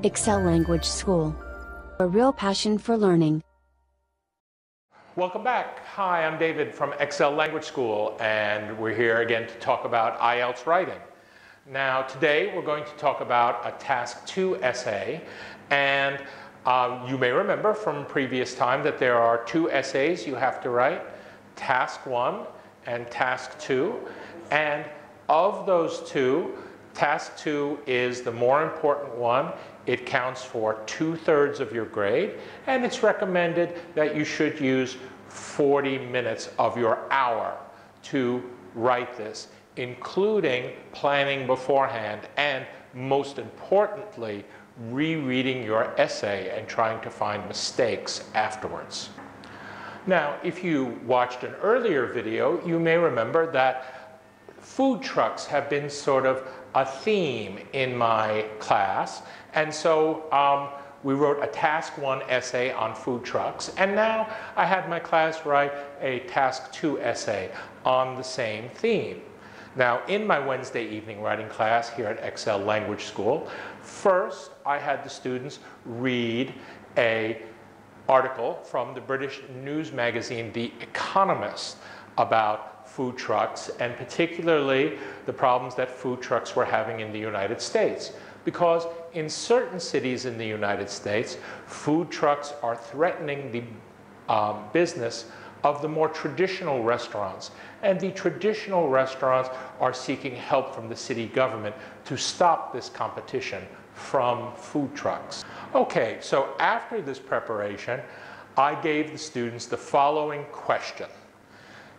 Excel Language School. A real passion for learning. Welcome back. Hi, I'm David from Excel Language School, and we're here again to talk about IELTS writing. Now, today we're going to talk about a Task 2 essay, and you may remember from previous time that there are two essays you have to write, Task 1 and Task 2, and of those two, Task 2 is the more important one. It counts for 2/3 of your grade, and it's recommended that you should use 40 minutes of your hour to write this, including planning beforehand and, most importantly, rereading your essay and trying to find mistakes afterwards. Now, if you watched an earlier video, you may remember that food trucks have been sort of a theme in my class, and so we wrote a Task 1 essay on food trucks, and now I had my class write a Task 2 essay on the same theme. Now, in my Wednesday evening writing class here at Excel Language School, first I had the students read an article from the British news magazine The Economist about food trucks, and particularly the problems that food trucks were having in the United States. Because in certain cities in the United States, food trucks are threatening the business of the more traditional restaurants. And the traditional restaurants are seeking help from the city government to stop this competition from food trucks. Okay, so after this preparation, I gave the students the following question.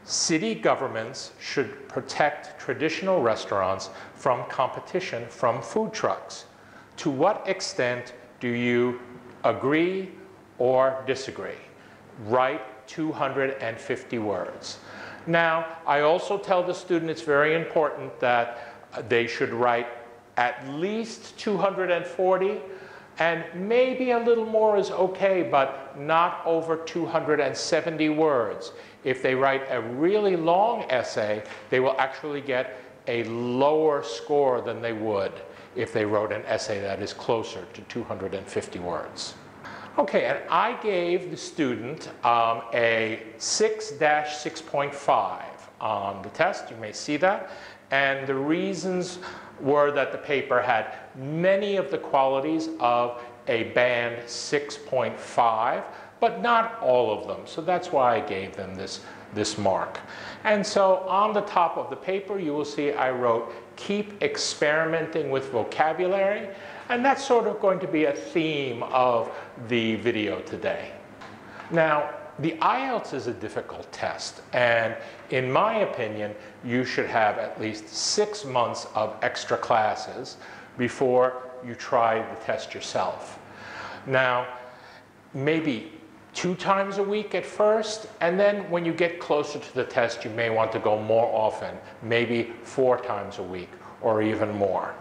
City governments should protect traditional restaurants from competition from food trucks. To what extent do you agree or disagree? Write 250 words. Now, I also tell the student it's very important that they should write at least 240, and maybe a little more is okay, but not over 270 words. If they write a really long essay, they will actually get a lower score than they would if they wrote an essay that is closer to 250 words. Okay, and I gave the student a 6-6.5 on the test. You may see that. And the reasons were that the paper had many of the qualities of a band 6.5, but not all of them. So that's why I gave them this mark. And so on the top of the paper, you will see I wrote, keep experimenting with vocabulary. And that's sort of going to be a theme of the video today. Now, the IELTS is a difficult test, and in my opinion, you should have at least 6 months of extra classes before you try the test yourself. Now, maybe 2 times a week at first, and then when you get closer to the test, you may want to go more often, maybe 4 times a week or even more.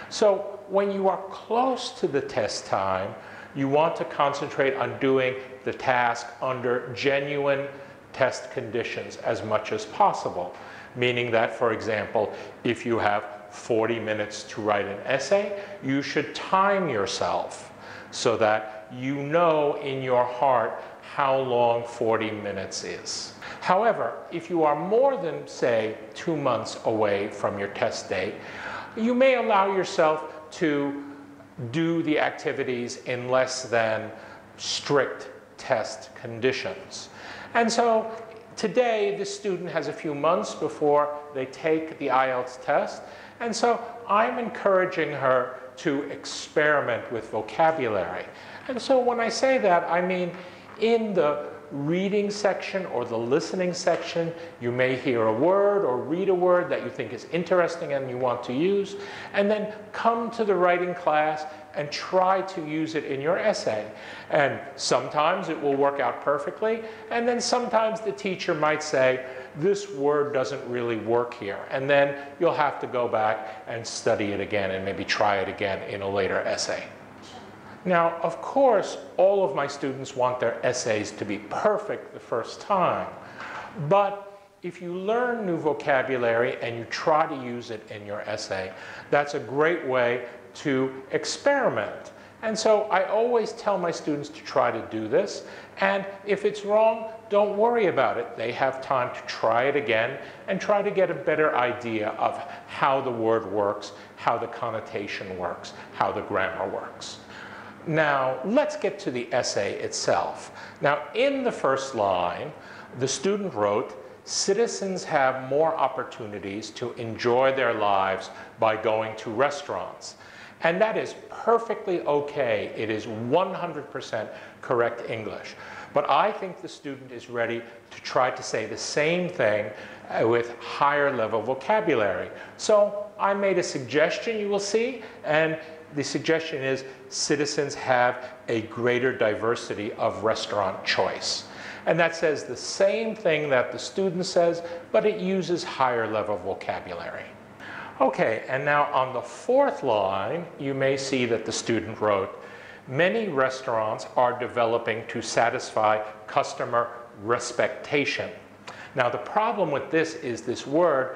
So when you are close to the test time, you want to concentrate on doing the task under genuine test conditions as much as possible. Meaning that, for example, if you have 40 minutes to write an essay, you should time yourself so that you know in your heart how long 40 minutes is. However, if you are more than, say, 2 months away from your test date, you may allow yourself to do the activities in less than strict test conditions. And so today, the student has a few months before they take the IELTS test, and so I'm encouraging her to experiment with vocabulary. And so when I say that, I mean in the reading section or the listening section, you may hear a word or read a word that you think is interesting and you want to use, and then come to the writing class and try to use it in your essay. And sometimes it will work out perfectly, and then sometimes the teacher might say, this word doesn't really work here, and then you'll have to go back and study it again and maybe try it again in a later essay. Now, of course, all of my students want their essays to be perfect the first time, but if you learn new vocabulary and you try to use it in your essay, that's a great way to experiment. And so I always tell my students to try to do this. And if it's wrong, don't worry about it. They have time to try it again and try to get a better idea of how the word works, how the connotation works, how the grammar works. Now, let's get to the essay itself. Now, in the first line, the student wrote, "Citizens have more opportunities to enjoy their lives by going to restaurants." And that is perfectly okay. It is 100% correct English. But I think the student is ready to try to say the same thing with higher level vocabulary. So I made a suggestion, you will see, and the suggestion is citizens have a greater diversity of restaurant choice. And that says the same thing that the student says, but it uses higher level vocabulary. Okay, and now on the fourth line, you may see that the student wrote, "Many restaurants are developing to satisfy customer respectation." Now the problem with this is this word,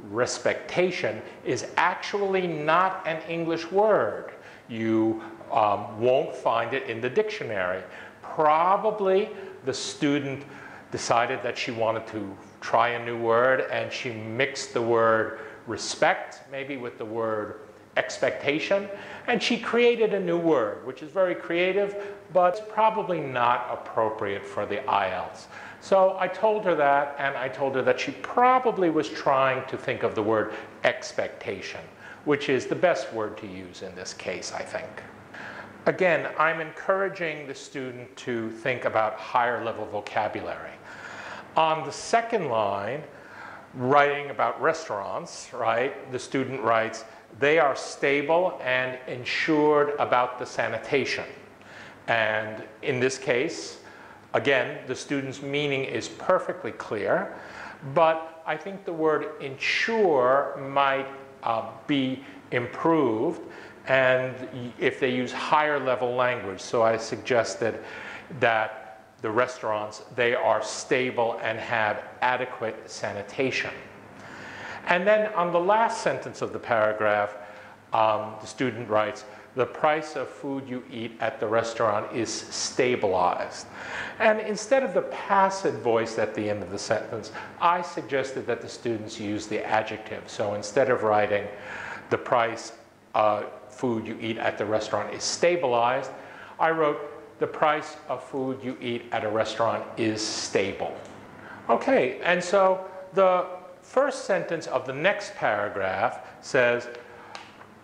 respectation, is actually not an English word. You won't find it in the dictionary. Probably the student decided that she wanted to try a new word and she mixed the word respect maybe with the word expectation, and she created a new word, which is very creative, but probably not appropriate for the IELTS. So I told her that, and I told her that she probably was trying to think of the word expectation, which is the best word to use in this case, I think. Again, I'm encouraging the student to think about higher level vocabulary. On the second line, writing about restaurants, right, the student writes, "They are stable and insured about the sanitation." And in this case, again, the student's meaning is perfectly clear, but I think the word insure might be improved, and if they use higher level language. So I suggested that the restaurants, they are stable and have adequate sanitation. And then on the last sentence of the paragraph, the student writes, "The price of food you eat at the restaurant is stabilized." And instead of the passive voice at the end of the sentence, I suggested that the students use the adjective. So instead of writing, "The price of food you eat at the restaurant is stabilized," I wrote, "The price of food you eat at a restaurant is stable." Okay, and so the first sentence of the next paragraph says,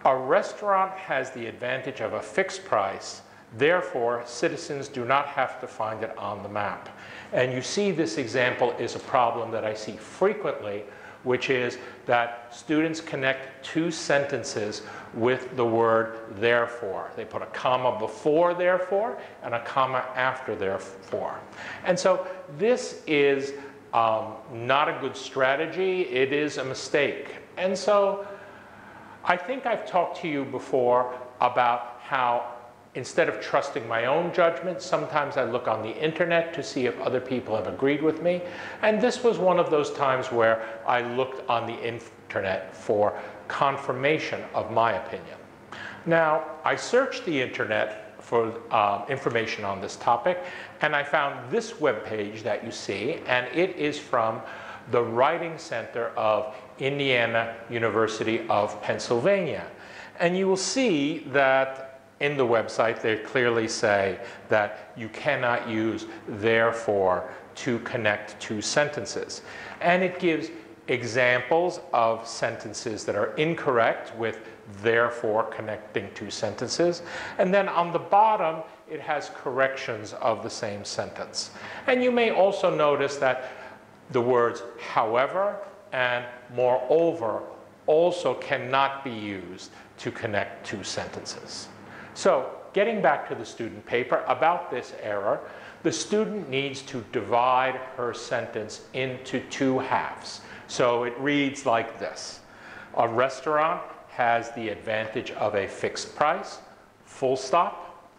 "A restaurant has the advantage of a fixed price. Therefore, citizens do not have to find it on the map." And you see this example is a problem that I see frequently, which is that students connect two sentences with the word therefore. They put a comma before therefore and a comma after therefore. And so this is not a good strategy. It is a mistake. And so I think I've talked to you before about how instead of trusting my own judgment, sometimes I look on the internet to see if other people have agreed with me. And this was one of those times where I looked on the internet for confirmation of my opinion. Now, I searched the internet for information on this topic, and I found this webpage that you see, and it is from the Writing Center of Indiana University of Pennsylvania. And you will see that in the website, they clearly say that you cannot use therefore to connect two sentences. And it gives examples of sentences that are incorrect with therefore connecting two sentences. And then on the bottom, it has corrections of the same sentence. And you may also notice that the words however and moreover also cannot be used to connect two sentences. So, getting back to the student paper about this error, the student needs to divide her sentence into two halves. So it reads like this: a restaurant has the advantage of a fixed price, full stop.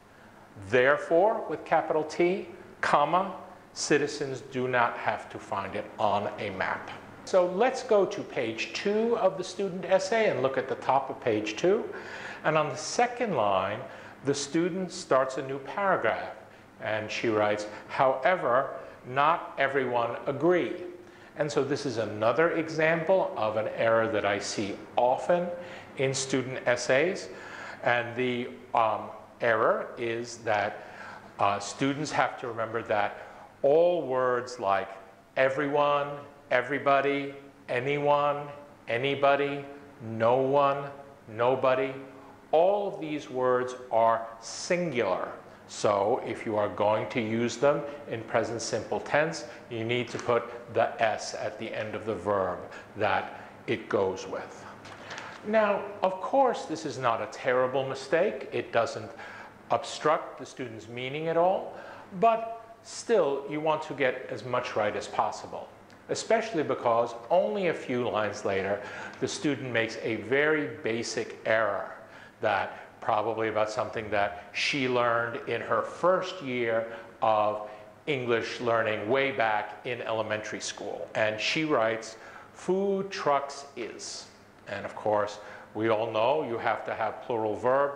Therefore, with capital T, comma, citizens do not have to find it on a map. So let's go to page 2 of the student essay and look at the top of page 2. And on the second line, The student starts a new paragraph and she writes, however, not everyone agree. And so this is another example of an error that I see often in student essays. And the error is that students have to remember that all words like everyone, everybody, anyone, anybody, no one, nobody, all of these words are singular. So if you are going to use them in present simple tense, you need to put the S at the end of the verb that it goes with. Now, of course, this is not a terrible mistake. It doesn't obstruct the student's meaning at all, but still you want to get as much right as possible, especially because only a few lines later the student makes a very basic error that probably about something that she learned in her first year of English learning way back in elementary school. And she writes, food trucks is. And of course, we all know you have to have plural verb.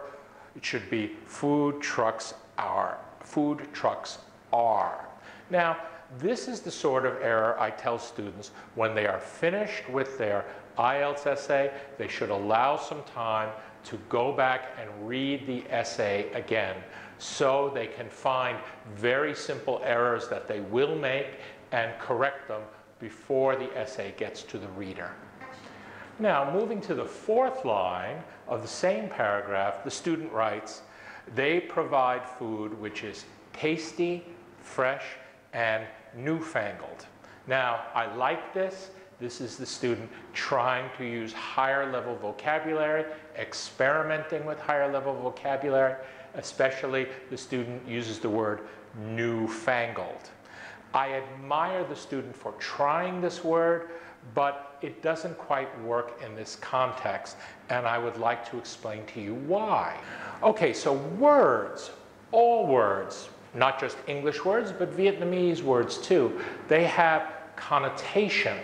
It should be food trucks are. Food trucks are. Now, this is the sort of error I tell students when they are finished with their IELTS essay, they should allow some time to go back and read the essay again so they can find very simple errors that they will make and correct them before the essay gets to the reader. Now, moving to the fourth line of the same paragraph, the student writes, they provide food which is tasty, fresh, and newfangled. Now, I like this. This is the student trying to use higher level vocabulary, experimenting with higher level vocabulary, especially the student uses the word newfangled. I admire the student for trying this word, but it doesn't quite work in this context, and I would like to explain to you why. Okay, so words, all words, not just English words, but Vietnamese words too, they have connotation.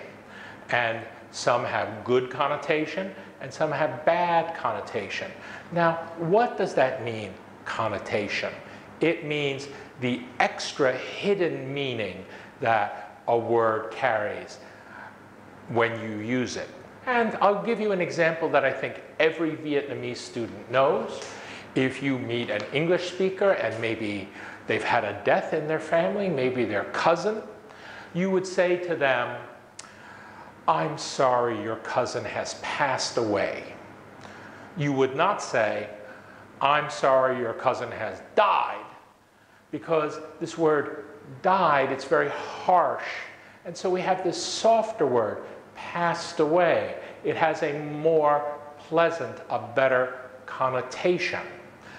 And some have good connotation, and some have bad connotation. Now, what does that mean, connotation? It means the extra hidden meaning that a word carries when you use it. And I'll give you an example that I think every Vietnamese student knows. If you meet an English speaker and maybe they've had a death in their family, maybe their cousin, you would say to them, I'm sorry your cousin has passed away. You would not say, I'm sorry your cousin has died, because this word died, it's very harsh. And so we have this softer word, passed away. It has a more pleasant, a better connotation.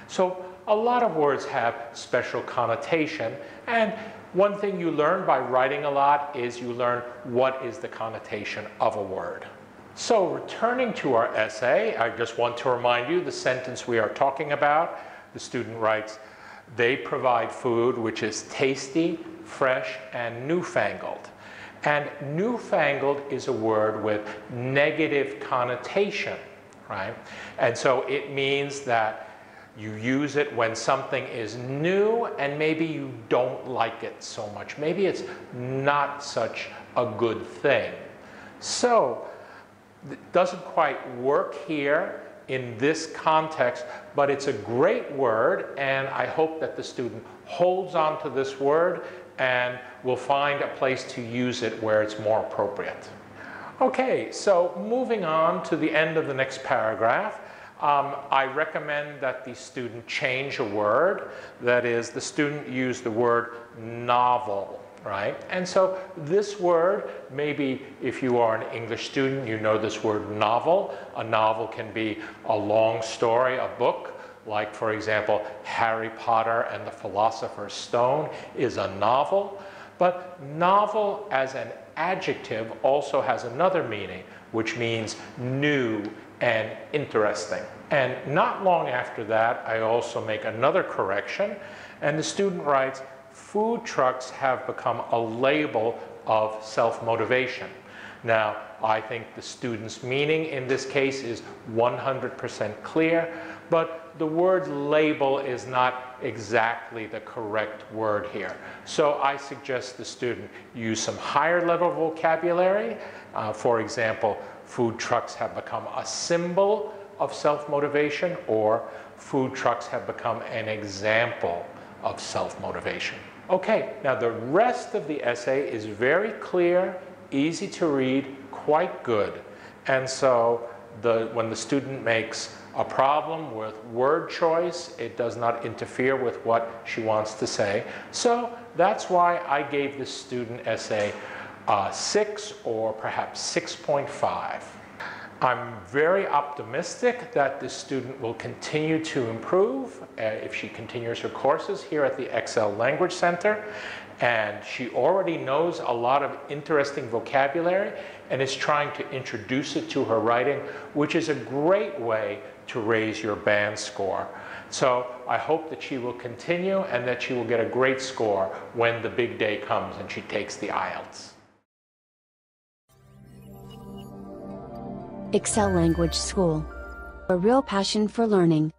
So a lot of words have special connotation, and one thing you learn by writing a lot is you learn what is the connotation of a word. So returning to our essay, I just want to remind you the sentence we are talking about. The student writes, they provide food which is tasty, fresh, and newfangled. And newfangled is a word with negative connotation, right? And so it means that you use it when something is new and maybe you don't like it so much. Maybe it's not such a good thing. So it doesn't quite work here in this context, but it's a great word, and I hope that the student holds on to this word and will find a place to use it where it's more appropriate. Okay, so moving on to the end of the next paragraph, I recommend that the student change a word. That is, the student use the word novel, right? And so this word, maybe if you are an English student, you know this word novel. A novel can be a long story, a book, like for example, Harry Potter and the Philosopher's Stone is a novel. But novel as an adjective also has another meaning, which means new and interesting. And not long after that, I also make another correction, and the student writes, food trucks have become a label of self-motivation. Now, I think the student's meaning in this case is 100% clear, but the word label is not exactly the correct word here. So I suggest the student use some higher level vocabulary. For example, food trucks have become a symbol of self-motivation, or food trucks have become an example of self-motivation. Okay, now the rest of the essay is very clear, easy to read, quite good. And so when the student makes a problem with word choice, it does not interfere with what she wants to say. So that's why I gave this student essay 6 or perhaps 6.5. I'm very optimistic that this student will continue to improve if she continues her courses here at the Excel Language Center. And she already knows a lot of interesting vocabulary and is trying to introduce it to her writing, which is a great way to raise your band score. So I hope that she will continue and that she will get a great score when the big day comes and she takes the IELTS. Excel Language School. A real passion for learning.